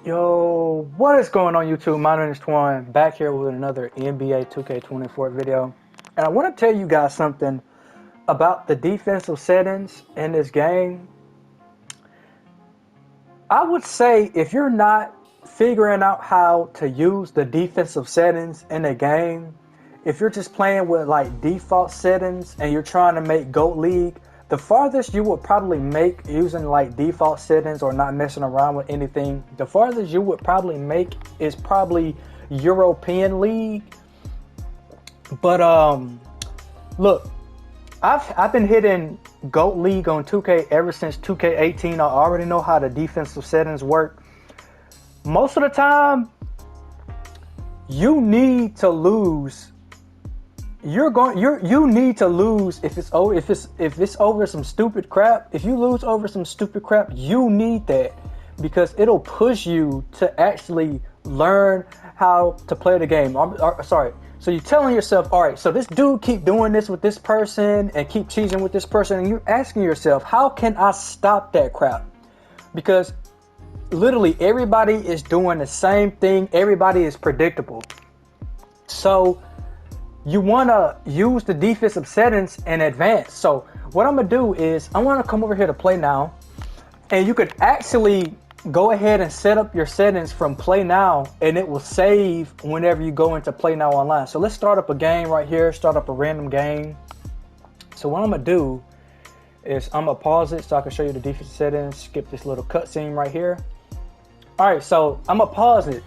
Yo, what is going on YouTube? My name is Twan, back here with another NBA 2K24 video. And I want to tell you guys something about the defensive settings in this game. I would say if you're not figuring out how to use the defensive settings in a game, if you're just playing with like default settings and you're trying to make GOAT League, the farthest you would probably make using like default settings or not messing around with anything, the farthest you would probably make is probably European League. But look, I've been hitting GOAT League on 2K ever since 2K18. I already know how the defensive settings work. Most of the time, you need to lose. You need to lose if it's over some stupid crap. If you lose over some stupid crap, you need that because it'll push you to actually learn how to play the game. Sorry. So you're telling yourself, all right, so this dude keep doing this with this person and keep cheating with this person, and you're asking yourself, how can I stop that crap? Because literally everybody is doing the same thing. Everybody is predictable. So you want to use the defensive settings in advance. So what I'm going to do is I want to come over here to Play Now, and you could actually go ahead and set up your settings from Play Now, and it will save whenever you go into Play Now online. So let's start up a game right here, start up a random game. So what I'm going to do is I'm going to pause it so I can show you the defensive settings, skip this little cutscene right here. All right, so I'm going to pause it.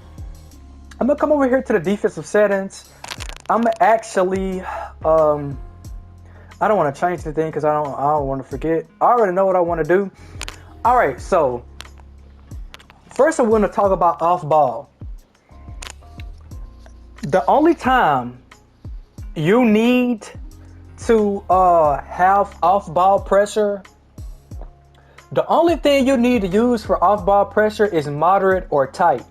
I'm going to come over here to the defensive settings. I'm actually, I don't want to change anything because I don't want to forget. I already know what I want to do. All right, so first I want to talk about off ball. The only time you need to have off ball pressure, the only thing you need to use for off ball pressure is moderate or tight.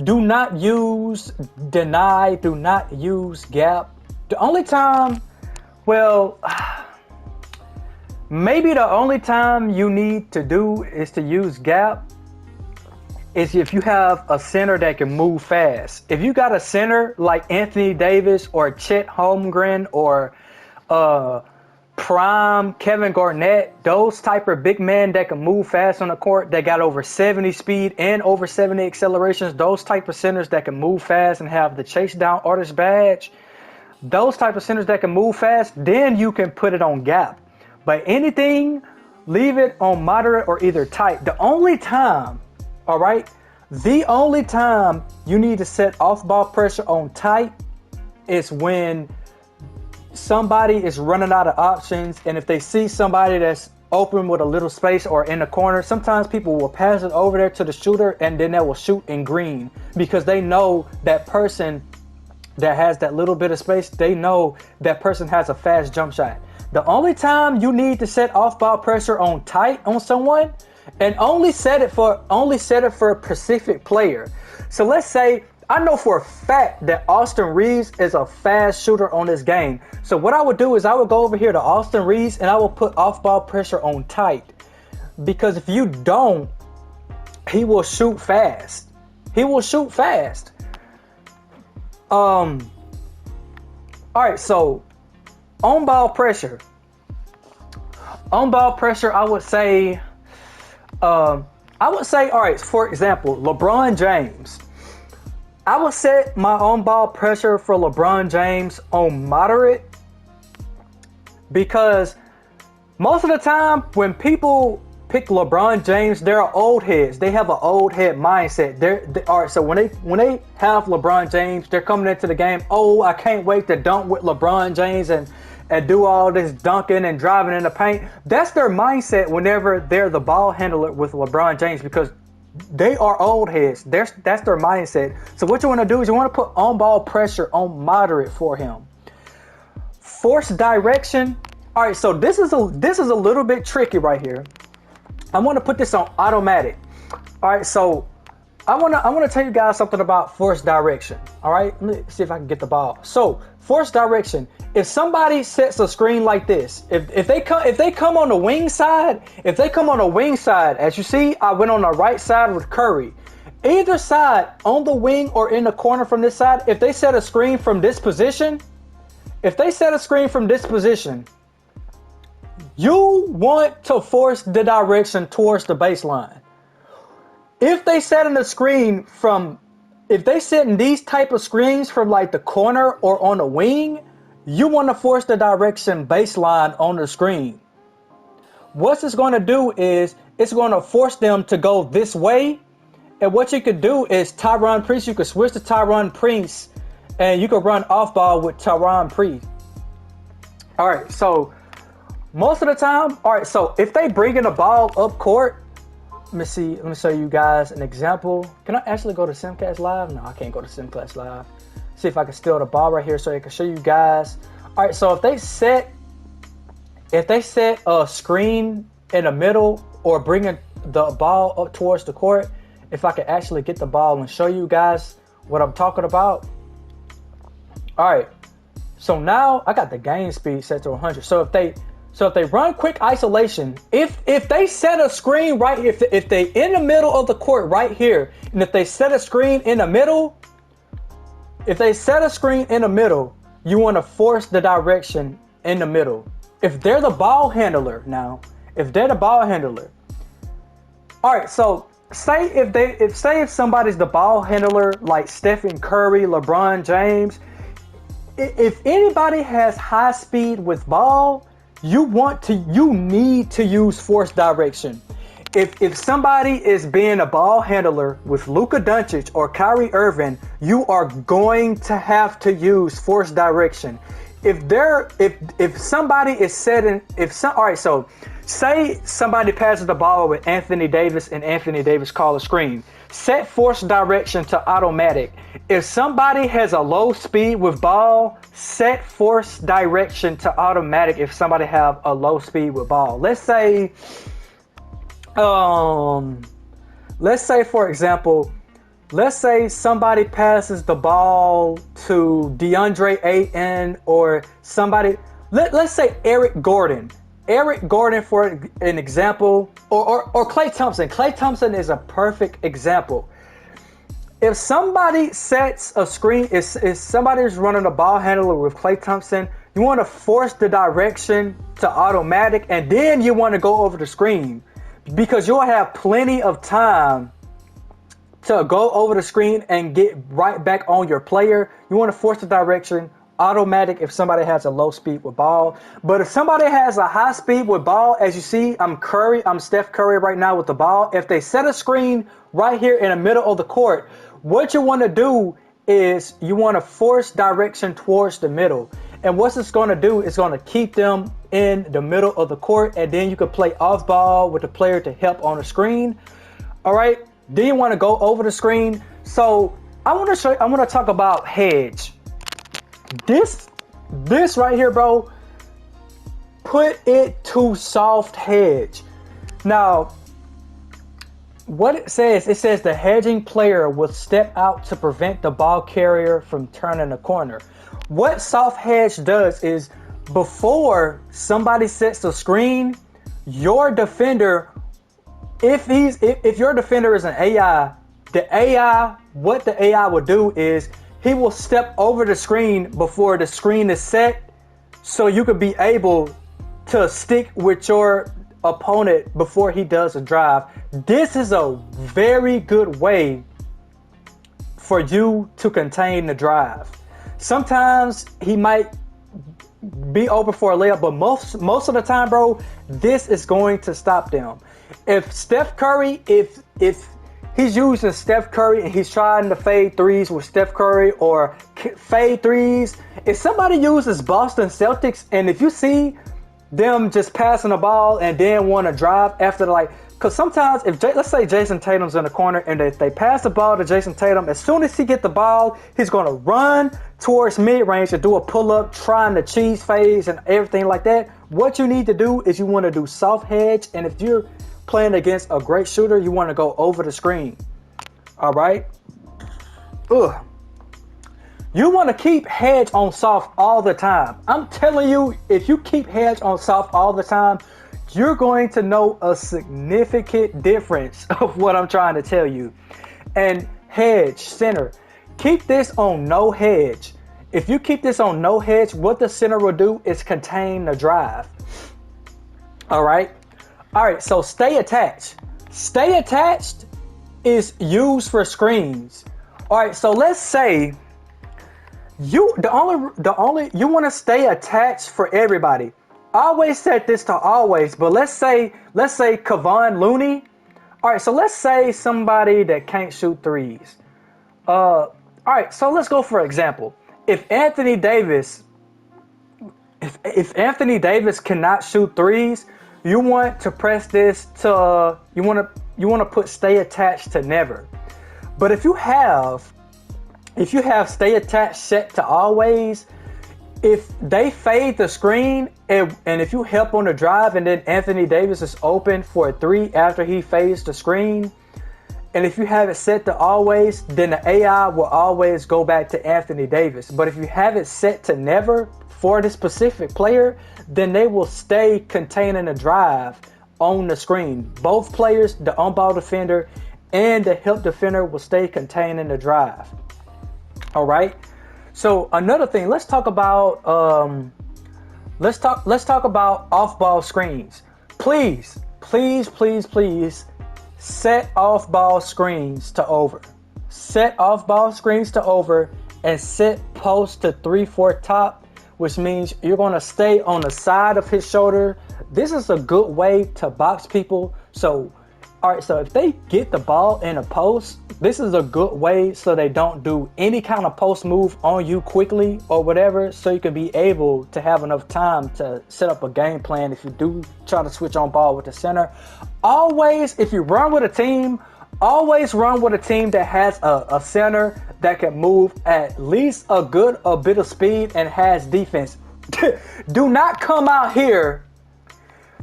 Do not use deny, do not use gap. The only time, well, maybe the only time you need to do is to use gap is if you have a center that can move fast. If you got a center like Anthony Davis or Chet Holmgren or prime Kevin Garnett, those type of big men that can move fast on the court, that got over 70 speed and over 70 accelerations, those type of centers that can move fast and have the chase down artist badge, those type of centers that can move fast, then you can put it on gap. But anything, leave it on moderate or either tight. The only time, all right, the only time you need to set off ball pressure on tight is when somebody is running out of options, and if they see somebody that's open with a little space or in the corner, sometimes people will pass it over there to the shooter, and then they will shoot in green because they know that person that has that little bit of space, they know that person has a fast jump shot. The only time you need to set off ball pressure on tight on someone, and only set it for a specific player. So let's say I know for a fact that Austin Reeves is a fast shooter on this game. So what I would do is I would go over here to Austin Reeves and I will put off ball pressure on tight. Because if you don't, he will shoot fast. He will shoot fast. All right, so on ball pressure. On ball pressure, I would say, all right, for example, LeBron James. I would set my on ball pressure for LeBron James on moderate because most of the time when people pick LeBron James, they're old heads. They have an old head mindset. All right, so when they have LeBron James, they're coming into the game, oh, I can't wait to dunk with LeBron James and do all this dunking and driving in the paint. That's their mindset whenever they're the ball handler with LeBron James because they are old heads. That's their mindset. So what you want to do is you want to put on-ball pressure on moderate for him. Force direction. All right, so this is a little bit tricky right here. I want to put this on automatic. All right, so I want to tell you guys something about force direction. All right, let me see if I can get the ball. So force direction. If somebody sets a screen like this, if they come on the wing side, as you see, I went on the right side with Curry. Either side, on the wing or in the corner from this side, if they set a screen from this position, you want to force the direction towards the baseline. If they set in these type of screens from like the corner or on the wing, you want to force the direction baseline on the screen. What it's going to do is it's going to force them to go this way. And what you could do is Taurean Prince, you could switch to Taurean Prince and you could run off ball with Taurean Prince. All right, so most of the time, all right, so if they bring in the ball up court, let me show you guys an example. Can I actually go to Simcast Live? No, I can't go to Simcast Live. See if I can steal the ball right here so I can show you guys. All right, so if they set a screen in the middle or bringing the ball up towards the court, if I can actually get the ball and show you guys what I'm talking about. All right, so now I got the game speed set to 100. So if they run quick isolation, if they set a screen right here, if they in the middle of the court right here, and if they set a screen in the middle, you want to force the direction in the middle. If they're the ball handler now, all right, so say if somebody's the ball handler like Stephen Curry, LeBron James, if anybody has high speed with ball, you need to use force direction. If somebody is being a ball handler with Luka Doncic or Kyrie Irving, you are going to have to use force direction. If somebody is setting, all right, so say somebody passes the ball with Anthony Davis and Anthony Davis call a screen. Set force direction to automatic. If somebody has a low speed with ball, set force direction to automatic if somebody have a low speed with ball. Let's say for example, somebody passes the ball to DeAndre Ayton or somebody, let's say Eric Gordon for an example, or Klay Thompson. Klay Thompson is a perfect example. If somebody sets a screen, if somebody's running a ball handler with Klay Thompson, you want to force the direction to automatic, and then you want to go over the screen because you'll have plenty of time to go over the screen and get right back on your player. You want to force the direction automatic if somebody has a low speed with ball. But if somebody has a high speed with ball, as you see, I'm Steph Curry right now with the ball. If they set a screen right here in the middle of the court, what you want to do is you want to force direction towards the middle. And what it's going to do is going to keep them in the middle of the court, and then you can play off ball with the player to help on the screen. All right. Then you want to go over the screen. So I want to talk about hedge. This right here, bro, put it to soft hedge. Now, what it says the hedging player will step out to prevent the ball carrier from turning the corner. What soft hedge does is before somebody sets the screen, your defender, if your defender is an AI, what the AI will do is he will step over the screen before the screen is set, so you could be able to stick with your opponent before he does a drive. This is a very good way for you to contain the drive. Sometimes he might be open for a layup, but most of the time, bro, this is going to stop them. If Steph Curry, if he's using Steph Curry and he's trying to fade threes with Steph Curry or fade threes, if somebody uses Boston Celtics and if you see them just passing the ball and then want to drive after, because sometimes let's say Jason Tatum's in the corner and they pass the ball to Jason Tatum, as soon as he get the ball, he's going to run towards mid-range and do a pull-up, trying to cheese phase and everything like that. What you need to do is you want to do soft hedge, and if you're playing against a great shooter, you want to go over the screen. All right? You want to keep hedge on soft all the time. I'm telling you, if you keep hedge on soft all the time, you're going to know a significant difference of what I'm trying to tell you. and hedge center. Keep this on no hedge. If you keep this on no hedge, what the center will do is contain the drive. All right. So stay attached. Stay attached is used for screens. All right. So let's say you want to stay attached for everybody. I always set this to always, but let's say Kevon Looney. All right. So let's say somebody that can't shoot threes. All right. So let's go for example. If Anthony Davis cannot shoot threes, you want to press this to you want to put stay attached to never. But if you have stay attached set to always, if they fade the screen and if you help on the drive and then Anthony Davis is open for a three after he fades the screen, and if you have it set to always, then the AI will always go back to Anthony Davis. But if you have it set to never for the specific player, then they will stay containing the drive on the screen. Both players, the on-ball defender and the help defender, will stay containing the drive. All right. So another thing, let's talk about off-ball screens. Please set off-ball screens to over. Set off-ball screens to over and set post to 3-4 top, which means you're going to stay on the side of his shoulder. This is a good way to box people. So if they get the ball in a post, this is a good way so they don't do any kind of post move on you quickly or whatever, so you can be able to have enough time to set up a game plan if you do try to switch on ball with the center. Always, if you run with a team, always run with a team that has a center that can move at least a bit of speed and has defense. Do not come out here.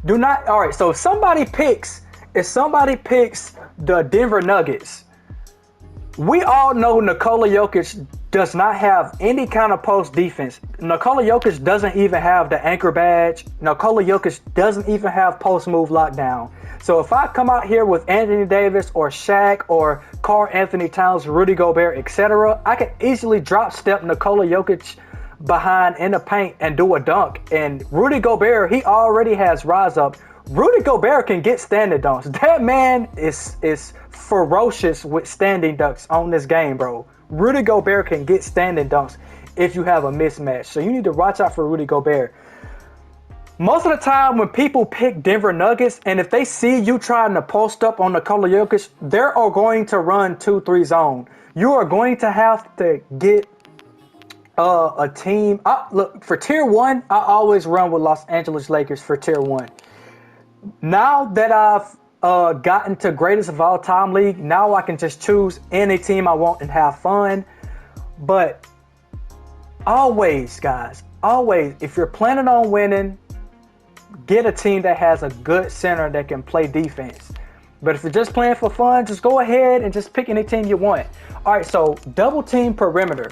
All right, so if somebody picks the Denver Nuggets, we all know Nikola Jokic does not have any kind of post defense. Nikola Jokic doesn't even have the anchor badge. Nikola Jokic doesn't even have post move lockdown. So if I come out here with Anthony Davis or Shaq or Karl Anthony Towns, Rudy Gobert, etc., I can easily drop step Nikola Jokic behind in the paint and do a dunk. And Rudy Gobert, he already has rise up. Rudy Gobert can get standing dunks. That man is ferocious with standing dunks on this game, bro. Rudy Gobert can get standing dunks if you have a mismatch. So you need to watch out for Rudy Gobert. Most of the time when people pick Denver Nuggets, and if they see you trying to post up on Nikola Jokic, they are going to run 2-3 zone. You are going to have to get a team. Look, for tier 1, I always run with Los Angeles Lakers for tier 1. Now that I've gotten to greatest of all time league, now I can just choose any team I want and have fun. But always, guys, if you're planning on winning, get a team that has a good center that can play defense. But if you're just playing for fun, just go ahead and just pick any team you want. All right, so double team perimeter.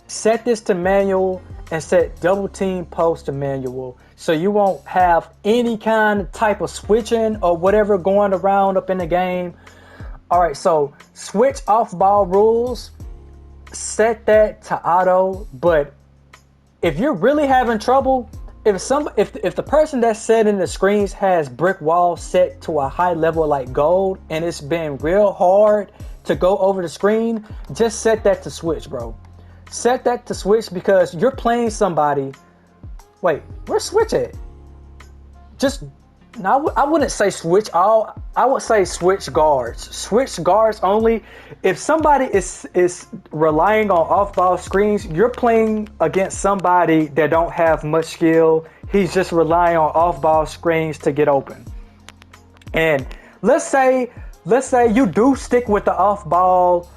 Set this to manual and set double team post to manual, so you won't have any kind of type of switching or whatever going around up in the game. All right, so switch off ball rules, set that to auto. But if you're really having trouble, if the person that's setting the screens has brick wall set to a high level like gold and it's been real hard to go over the screen, just set that to switch, bro. Set that to switch, because you're playing somebody. Wait, where's switch at? I wouldn't say switch all. I would say switch guards. Switch guards only. If somebody is relying on off-ball screens, you're playing against somebody that don't have much skill. He's just relying on off-ball screens to get open. And let's say you do stick with the off-ball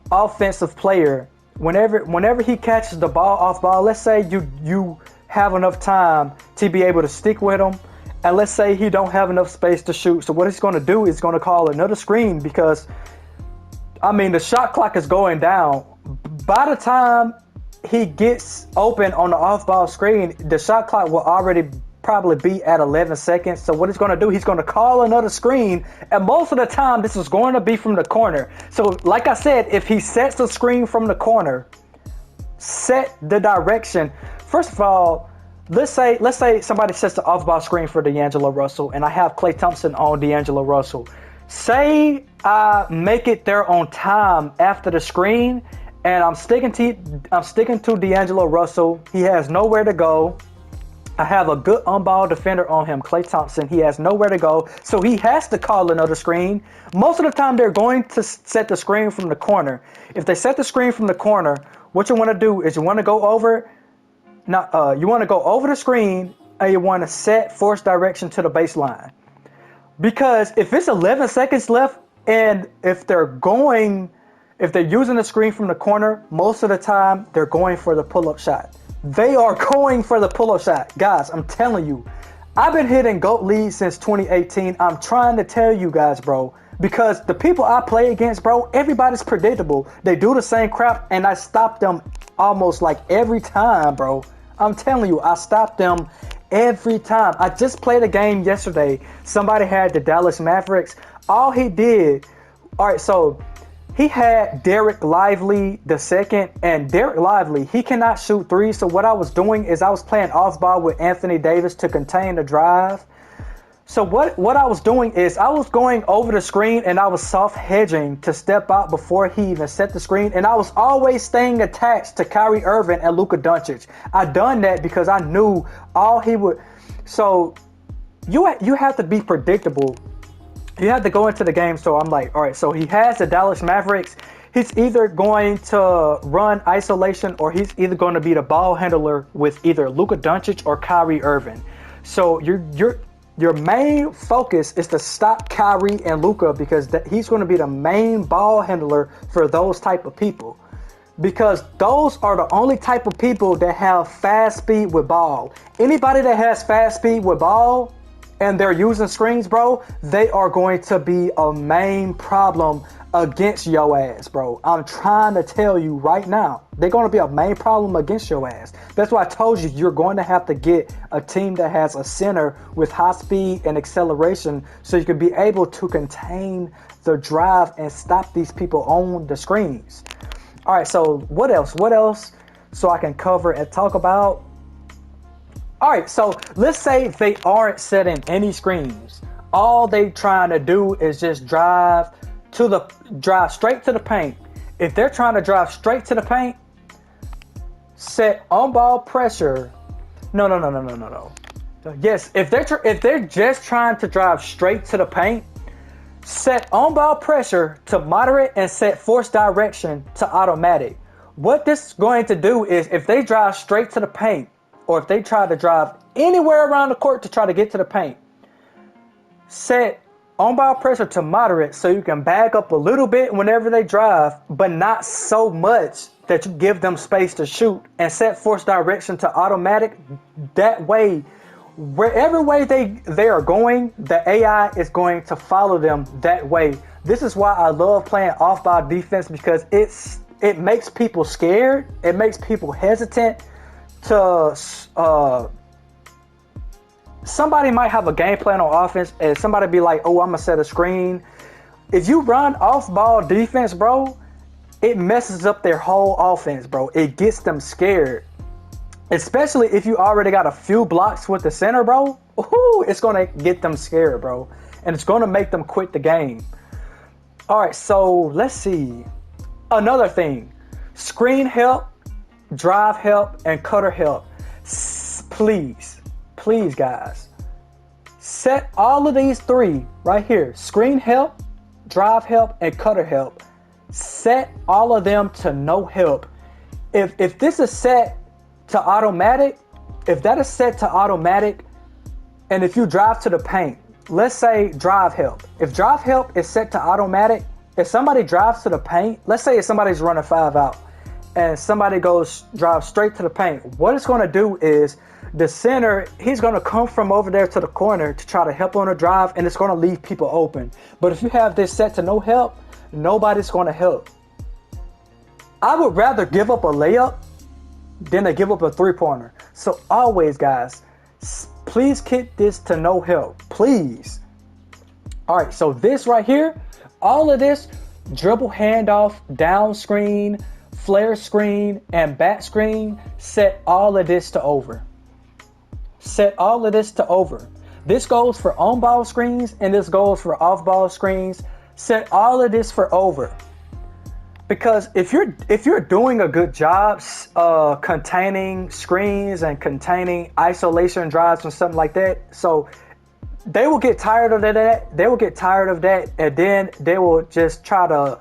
offensive player. Whenever he catches the ball off ball, let's say you have enough time to be able to stick with him, and let's say he don't have enough space to shoot. So what he's going to do is going to call another screen, because the shot clock is going down. By the time he gets open on the off ball screen, the shot clock will already probably be at 11 seconds. So what he's going to do, he's going to call another screen. And most of the time, this is going to be from the corner. So like I said, if he sets the screen from the corner, set the direction. First of all, let's say somebody sets the off-ball screen for D'Angelo Russell, and I have Klay Thompson on D'Angelo Russell. Say I make it there on time after the screen, and I'm sticking to D'Angelo Russell. He has nowhere to go. I have a good on-ball defender on him, Klay Thompson. He has nowhere to go, so he has to call another screen. Most of the time, they're going to set the screen from the corner. If they set the screen from the corner, what you want to do is you want to go over. You want to go over the screen, and you want to set force direction to the baseline. Because if it's 11 seconds left, and if they're using the screen from the corner, most of the time they're going for the pull-up shot. They are going for the pull-up shot. Guys, I'm telling you, I've been hitting GOAT leads since 2018. I'm trying to tell you guys, bro, because the people I play against, bro, everybody's predictable. They do the same crap, and I stop them almost like every time, bro. I'm telling you, I stopped them every time. I just played a game yesterday. Somebody had the Dallas Mavericks. All he did, all right, so he had Derek Lively the second, and Derek Lively, he cannot shoot threes. So what I was doing is I was playing off ball with Anthony Davis to contain the drive. So what I was doing is I was going over the screen, and I was soft hedging to step out before he even set the screen. And I was always staying attached to Kyrie Irving and Luka Doncic. I done that because I knew all he would. So you have to be predictable. You have to go into the game. So I'm like, all right, so he has the Dallas Mavericks. He's either going to run isolation, or he's either going to be the ball handler with either Luka Doncic or Kyrie Irving. So your main focus is to stop Kyrie and Luka, because he's going to be the main ball handler for those type of people. Because those are the only type of people that have fast speed with ball. Anybody that has fast speed with ball and they're using screens, bro, they are going to be a main problem against your ass, bro. I'm trying to tell you right now, they're going to be a main problem against your ass. That's why I told you you're going to have to get a team that has a center with high speed and acceleration, so you can be able to contain the drive and stop these people on the screens. All right, so what else? What else so I can cover and talk about? All right, so let's say they aren't setting any screens. All they trying to do is just drive straight to the paint. If they're trying to drive straight to the paint, set on-ball pressure. No. Yes, if they're just trying to drive straight to the paint, set on-ball pressure to moderate and set force direction to automatic. What this is going to do is, if they drive straight to the paint, or if they try to drive anywhere around the court to try to get to the paint, set on-ball pressure to moderate, so you can back up a little bit whenever they drive, but not so much that you give them space to shoot, and set force direction to automatic. That way, wherever way they are going, the AI is going to follow them that way. This is why I love playing off-ball defense, because it makes people scared. It makes people hesitant to somebody might have a game plan on offense, and somebody be like, oh, I'm gonna set a screen. If you run off-ball defense, bro, it messes up their whole offense, bro. It gets them scared. Especially if you already got a few blocks with the center, bro. Ooh, it's gonna get them scared, bro. And it's gonna make them quit the game. All right, so let's see. Another thing, screen help, drive help, and cutter help. Please, guys, set all of these three right here: screen help, drive help, and cutter help. Set all of them to no help. If this is set to automatic, if that is set to automatic, and if you drive to the paint, let's say drive help. If drive help is set to automatic, if somebody drives to the paint, let's say if somebody's running 5 out and somebody drives straight to the paint, what it's going to do is the center, he's going to come from over there to the corner to try to help on a drive, and it's going to leave people open. But if you have this set to no help, nobody's going to help. I would rather give up a layup than to give up a three-pointer. So always, guys, please keep this to no help, please. All right, so this right here, all of this, dribble handoff, down screen, flare screen, and back screen, set all of this to over. Set all of this to over. This goes for on-ball screens, and this goes for off-ball screens. Set all of this for over. Because if you're doing a good job containing screens and containing isolation drives and something like that, so they will get tired of that. They will get tired of that, and then they will just try to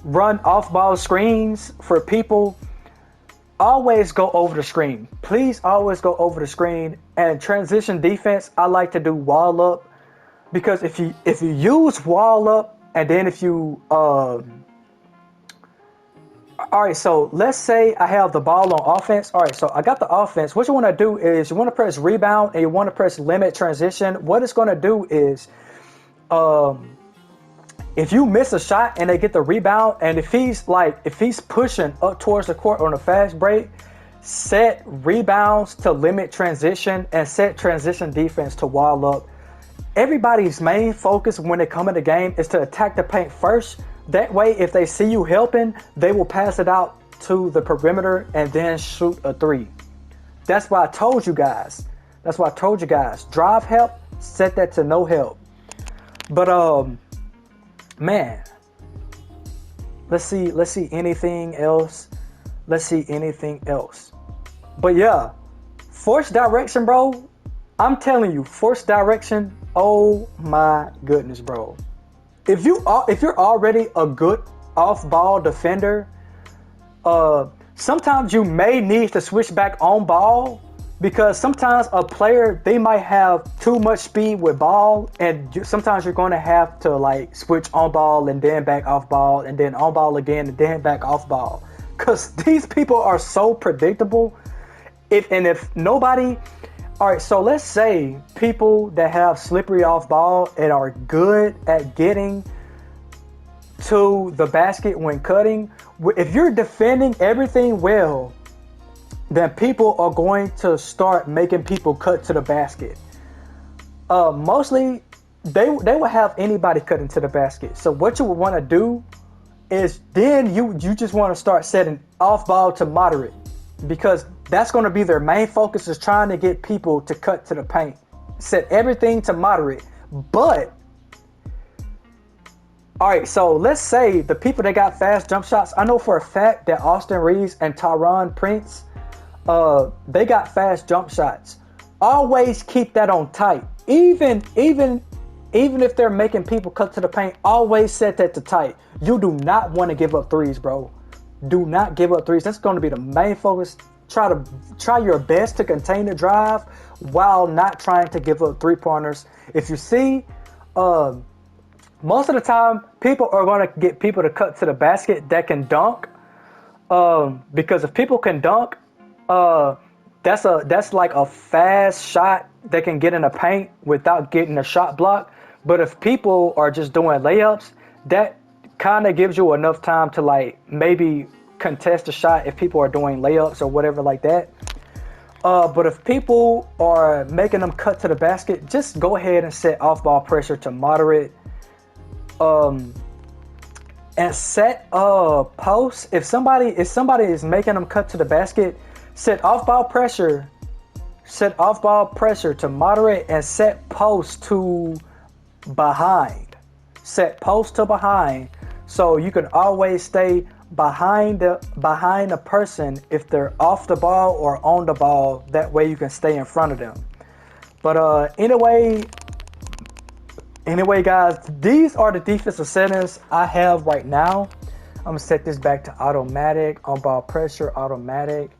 run off-ball screens for people. Always go over the screen. Please always go over the screen. And transition defense, I like to do wall up, because if you use wall up and then if you all right, so let's say I have the ball on offense. All right, so I got the offense. What you want to do is you want to press rebound and you want to press limit transition. What it's going to do is if you miss a shot and they get the rebound, and if he's pushing up towards the court on a fast break, set rebounds to limit transition and set transition defense to wall up. Everybody's main focus when they come in the game is to attack the paint first. That way, if they see you helping, they will pass it out to the perimeter and then shoot a three. That's why I told you guys. Drive help, set that to no help. But man, let's see anything else. But yeah, force direction, bro. I'm telling you, force direction. Oh my goodness, bro. If you're already a good off-ball defender, sometimes you may need to switch back on ball, because sometimes a player, they might have too much speed with ball, and sometimes you're going to have to like switch on ball and then back off ball and then on ball again and then back off ball, because these people are so predictable. If nobody, all right, so let's say people that have slippery off ball and are good at getting to the basket when cutting, if you're defending everything well, then people are going to start making people cut to the basket. Mostly, they will have anybody cut into the basket. So what you would want to do is then you just want to start setting off ball to moderate, because that's going to be their main focus, is trying to get people to cut to the paint. Set everything to moderate. But, all right, so let's say the people that got fast jump shots, I know for a fact that Austin Reeves and Tyron Prince, they got fast jump shots. Always keep that on tight. Even if they're making people cut to the paint, always set that to tight. You do not want to give up threes, bro. Do not give up threes. That's going to be the main focus. Try your best to contain the drive while not trying to give up three-pointers. If you see, most of the time, people are going to get people to cut to the basket that can dunk. Because if people can dunk, that's like a fast shot that can get in the paint without getting a shot block. But if people are just doing layups, that kind of gives you enough time to like maybe contest a shot if people are doing layups or whatever like that. But if people are making them cut to the basket, just go ahead and set off-ball pressure to moderate. And set post. If somebody is making them cut to the basket, set off-ball pressure to moderate, and set post to behind. Set post to behind, so you can always stay behind the person if they're off the ball or on the ball. That way you can stay in front of them. But anyway, guys, these are the defensive settings I have right now. I'm gonna set this back to automatic, on ball pressure, automatic,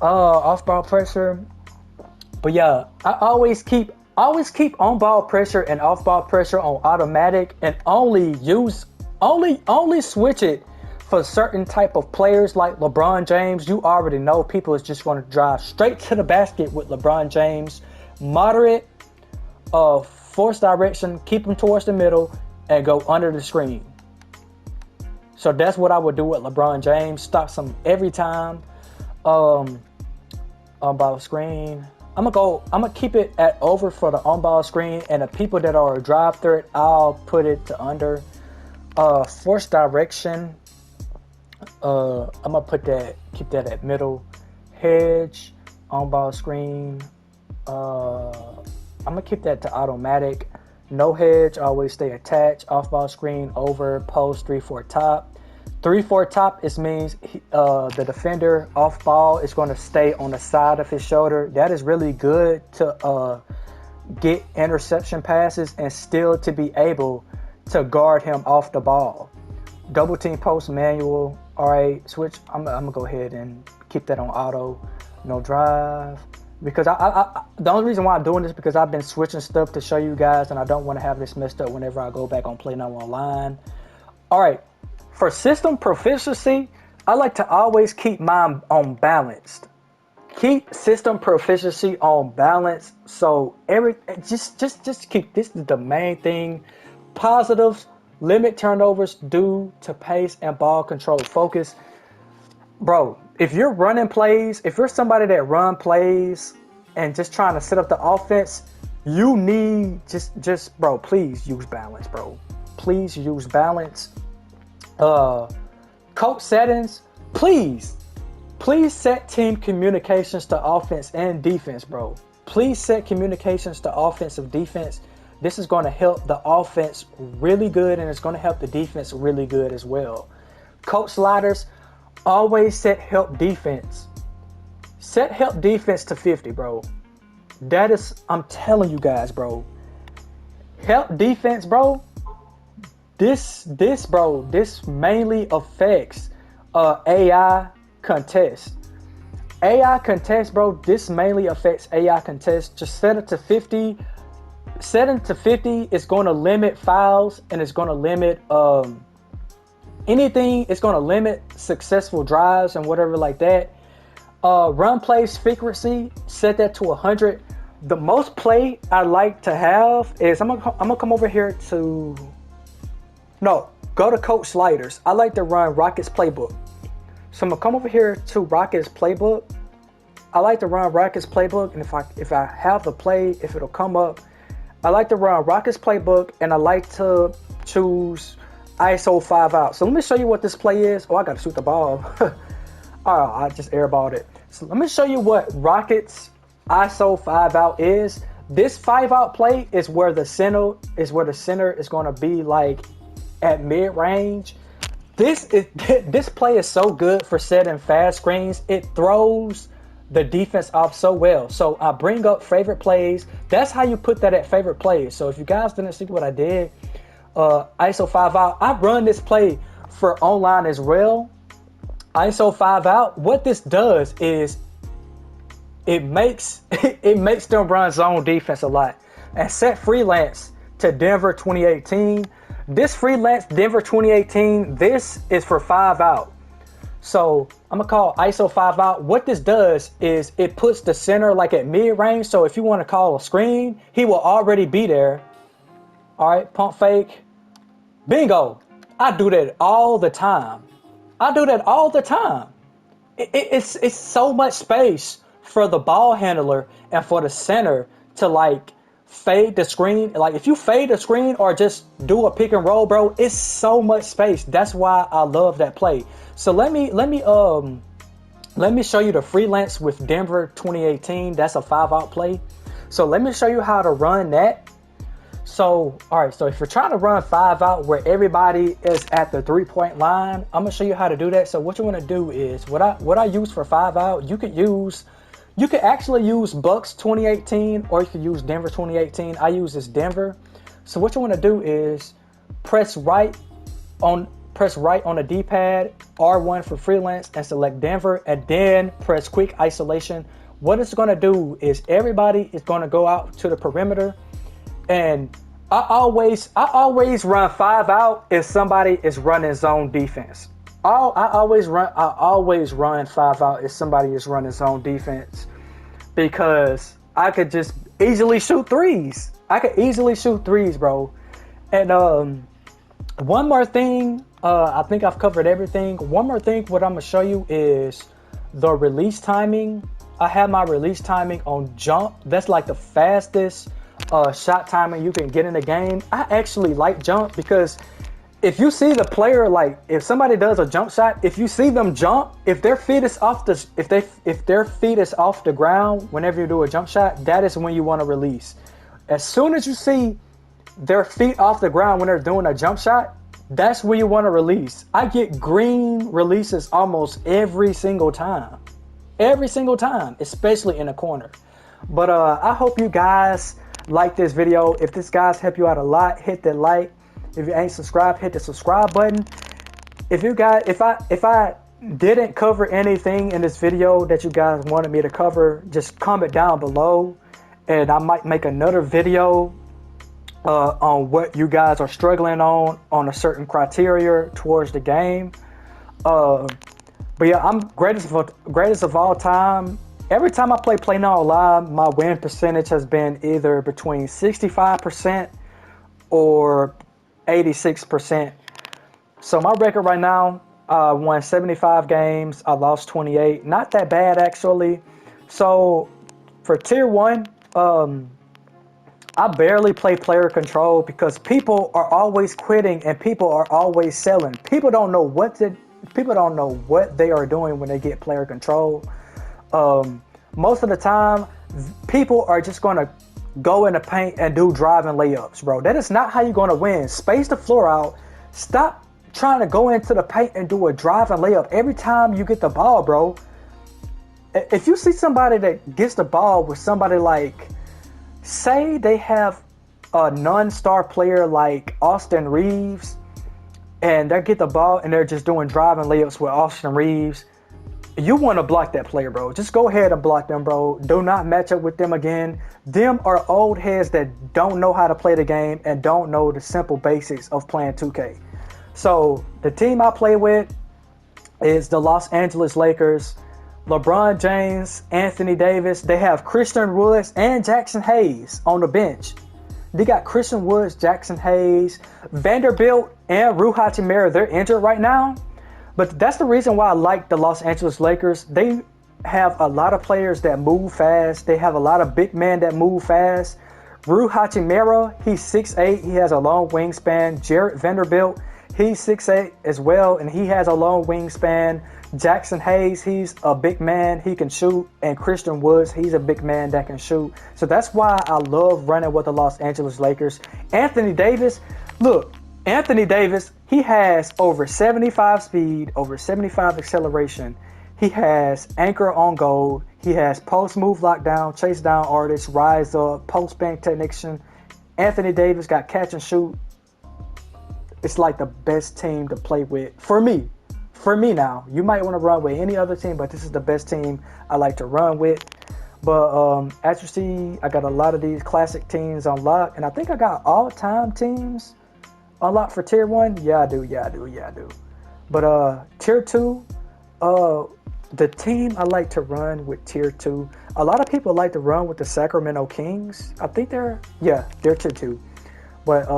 off ball pressure. But yeah, I always keep on ball pressure and off ball pressure on automatic, and only switch it for certain type of players like LeBron James. You already know people is just going to drive straight to the basket with LeBron James. Moderate, force direction, keep them towards the middle, and go under the screen. So that's what I would do with LeBron James. Stops him every time. On ball screen. I'm gonna keep it at over for the on ball screen, and the people that are a drive threat, I'll put it to under. Force direction, I'm gonna keep that at middle. Hedge, on ball screen, I'm gonna keep that to automatic. No hedge, always stay attached. Off ball screen, over, post, 3-4 top. 3-4 top, it means the defender off ball is going to stay on the side of his shoulder. That is really good to get interception passes and still to be able to guard him off the ball. Double team post manual. All right, switch. I'm gonna go ahead and keep that on auto. No drive. Because the only reason why I'm doing this is because I've been switching stuff to show you guys, and I don't want to have this messed up whenever I go back on Play Now Online. All right, for system proficiency, I like to always keep mine on balanced. Keep system proficiency on balance. So just keep this is the main thing. Positives, limit turnovers due to pace and ball control focus. Bro, if you're running plays, if you're somebody that run plays and just trying to set up the offense, you need bro, please use balance, bro. Please use balance. Coach settings, please set team communications to offense and defense, bro. Please set communications to offensive defense. This is going to help the offense really good, and it's going to help the defense really good as well. Coach sliders, always set help defense. Set help defense to 50, bro. That is, I'm telling you guys, bro. Help defense, bro. This mainly affects AI contest. AI contest, bro. This mainly affects AI contest. Just set it to 50. Setting to 50 is going to limit fouls, and it's going to limit anything. It's going to limit successful drives and whatever like that. Run plays frequency, set that to 100. The most play I like to have is I'm gonna come over here to go to coach sliders. I like to run Rockets playbook. So I'm gonna come over here to Rockets playbook. I like to run Rockets playbook, and if I have the play, if it'll come up, I like to run Rockets playbook, and I like to choose ISO 5 out. So let me show you what this play is. Oh, I gotta shoot the ball. Oh, I just airballed it. So let me show you what Rockets ISO 5 out is. This 5 out play is where the center is gonna be like at mid range. This play is so good for setting fast screens. It throws the defense off so well. So I bring up favorite plays. That's how you put that at favorite plays. So if you guys didn't see what I did, ISO 5 out, I run this play for online as well. ISO 5 out, what this does is it makes them run zone defense a lot. And set freelance to Denver 2018. This freelance Denver 2018, this is for 5 out. So I'm gonna call ISO 5 out. What this does is it puts the center like at mid range. So if you want to call a screen, he will already be there. All right, pump fake, bingo. I do that all the time. It's so much space for the ball handler and for the center to like fade the screen. Like if you fade the screen or just do a pick and roll, bro, it's so much space. That's why I love that play. So let me show you the freelance with Denver 2018. That's a 5 out play. So let me show you how to run that. So all right, so if you're trying to run 5 out where everybody is at the 3-point line, I'm gonna show you how to do that. So what you want to do is what I use for 5 out. You could actually use Bucks 2018, or you could use Denver 2018. I use this Denver. So what you want to do is press right on the D-pad, R1 for freelance, and select Denver, and then press quick isolation. What it's going to do is everybody is going to go out to the perimeter, and I always run 5 out if somebody is running zone defense. I always run 5 out if somebody is running zone defense, because I could just easily shoot threes. Bro. And one more thing, I think I've covered everything. One more thing, what I'm gonna show you is The release timing, I have my release timing on jump. That's like the fastest shot timing you can get in the game. I actually like jump because if you see the player, like if somebody does a jump shot, if you see them jump, if their feet is off the if their feet is off the ground whenever you do a jump shot, that is when you want to release. As soon as you see their feet off the ground when they're doing a jump shot, that's when you want to release. I get green releases almost every single time. Every single time, especially in the corner. But I hope you guys like this video. If this guys help you out a lot, hit that like. If you ain't subscribed, hit the subscribe button. If I didn't cover anything in this video that you guys wanted me to cover, just comment down below and I might make another video on what you guys are struggling on a certain criteria towards the game. But yeah, I'm greatest of all time. Every time I play Now Live, my win percentage has been either between 65% or 86%. So my record right now, I won 75 games. I lost 28. Not that bad, actually. So for tier 1, I barely play player control because people are always quitting and people are always selling. People don't know what they are doing when they get player control. Most of the time, people are just going to go in the paint and do driving layups, bro. That is not how you're going to win. Space the floor out. Stop trying to go into the paint and do a driving layup every time you get the ball, bro. If you see somebody that gets the ball with somebody like, say they have a non-star player like Austin Reeves, and they get the ball and they're just doing driving layups with Austin Reeves, you want to block that player, bro. Just go ahead and block them, bro. Do not match up with them again. Them are old heads that don't know how to play the game and don't know the simple basics of playing 2K. So the team I play with is the Los Angeles Lakers. LeBron James, Anthony Davis. They have Christian Woods and Jackson Hayes on the bench. They got Christian Woods, Jackson Hayes, Vanderbilt, and Rui Hachimura. They're injured right now. But that's the reason why I like the Los Angeles Lakers. They have a lot of players that move fast. They have a lot of big men that move fast. Rui Hachimura, he's 6'8". He has a long wingspan. Jarred Vanderbilt, he's 6'8" as well, and he has a long wingspan. Jackson Hayes, he's a big man. He can shoot. And Christian Woods, he's a big man that can shoot. So that's why I love running with the Los Angeles Lakers. Anthony Davis, look. Anthony Davis, he has over 75 speed, over 75 acceleration. He has anchor on goal. He has post move lockdown, chase down artist, rise up, post bank technician. Anthony Davis got catch and shoot. It's like the best team to play with for me. For me now, you might want to run with any other team, but this is the best team I like to run with. But as you see, I got a lot of these classic teams on lock, and I think I got all-time teams unlocked for tier 1. Yeah, I do. But tier 2, the team I like to run with tier 2. A lot of people like to run with the Sacramento Kings. I think they're tier 2. But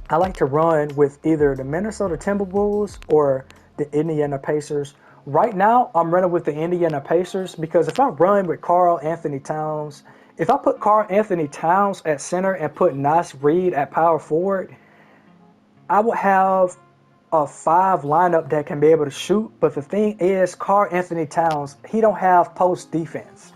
I like to run with either the Minnesota Timberwolves or the Indiana Pacers. Right now, I'm running with the Indiana Pacers because if I run with Karl Anthony Towns, if I put Karl Anthony Towns at center and put Naz Reid at power forward, I would have a 5 lineup that can be able to shoot. But the thing is, Karl Anthony Towns, he don't have post defense.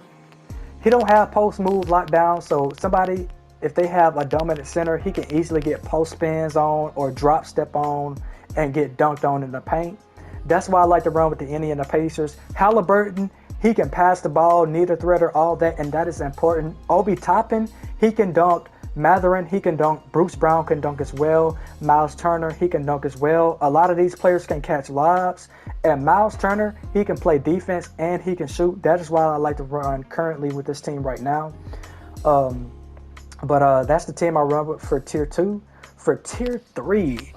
He don't have post move lockdown. So somebody, if they have a dominant center, he can easily get post spins on or drop step on and get dunked on in the paint. That's why I like to run with the Indiana Pacers. Halliburton, he can pass the ball, neither threader, all that, and that is important. Obi Toppin, he can dunk. Mathurin, he can dunk. Bruce Brown can dunk as well. Miles Turner, he can dunk as well. A lot of these players can catch lobs. And Miles Turner, he can play defense and he can shoot. That is why I like to run currently with this team right now. But that's the team I run with for tier 2. For tier 3,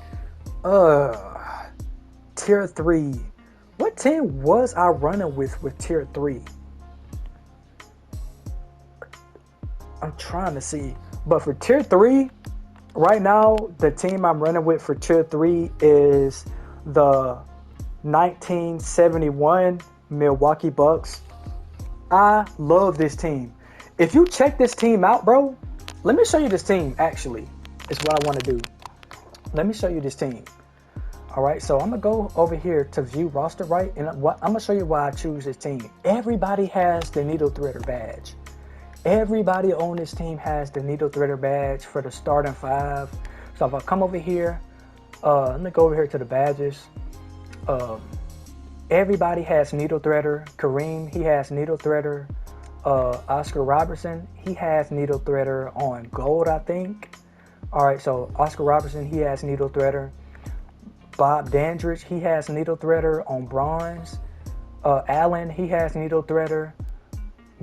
what team was I running with tier 3? I'm trying to see. But for tier 3, right now, the team I'm running with for tier 3 is the 1971 Milwaukee Bucks. I love this team. If you check this team out, bro, let me show you this team, actually. Is what I want to do. Let me show you this team. All right, so I'm going to go over here to view roster, right? And I'm going to show you why I choose this team. Everybody has the Needle Threader badge. Everybody on this team has the Needle Threader badge for the starting 5. So if I come over here, let me go over here to the badges. Everybody has Needle Threader. Kareem, he has Needle Threader. Oscar Robertson, he has Needle Threader on gold, I think. All right, so Oscar Robertson, he has Needle Threader. Bob Dandridge, he has Needle Threader on bronze. Allen, he has Needle Threader.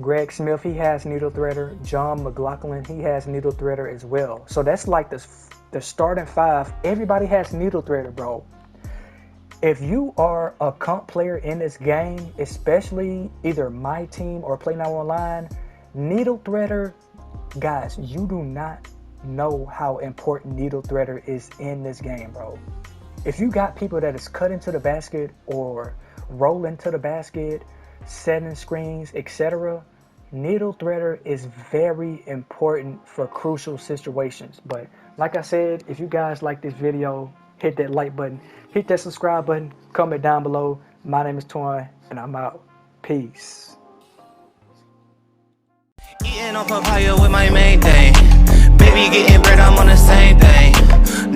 Greg Smith, he has Needle Threader. John McLaughlin, he has Needle Threader as well. So that's like the starting 5. Everybody has Needle Threader, bro. If you are a comp player in this game, especially either my team or Play Now Online, Needle Threader, guys, you do not know how important Needle Threader is in this game, bro. If you got people that is cut into the basket or roll into the basket, setting screens, etc., Needle Threader is very important for crucial situations. But like I said, if you guys like this video, hit that like button, hit that subscribe button, comment down below. My name is Torin, and I'm out. Peace. Eating on papaya with my main thing. Baby getting bread, I'm on the same thing.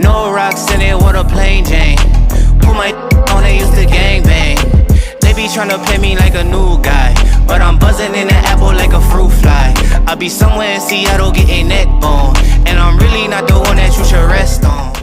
No rocks in it with a plain Jane. Put my on, they used to gangbang. They be tryna play me like a new guy, but I'm buzzing in the apple like a fruit fly. I be somewhere in Seattle getting neck bone, and I'm really not the one that you should rest on.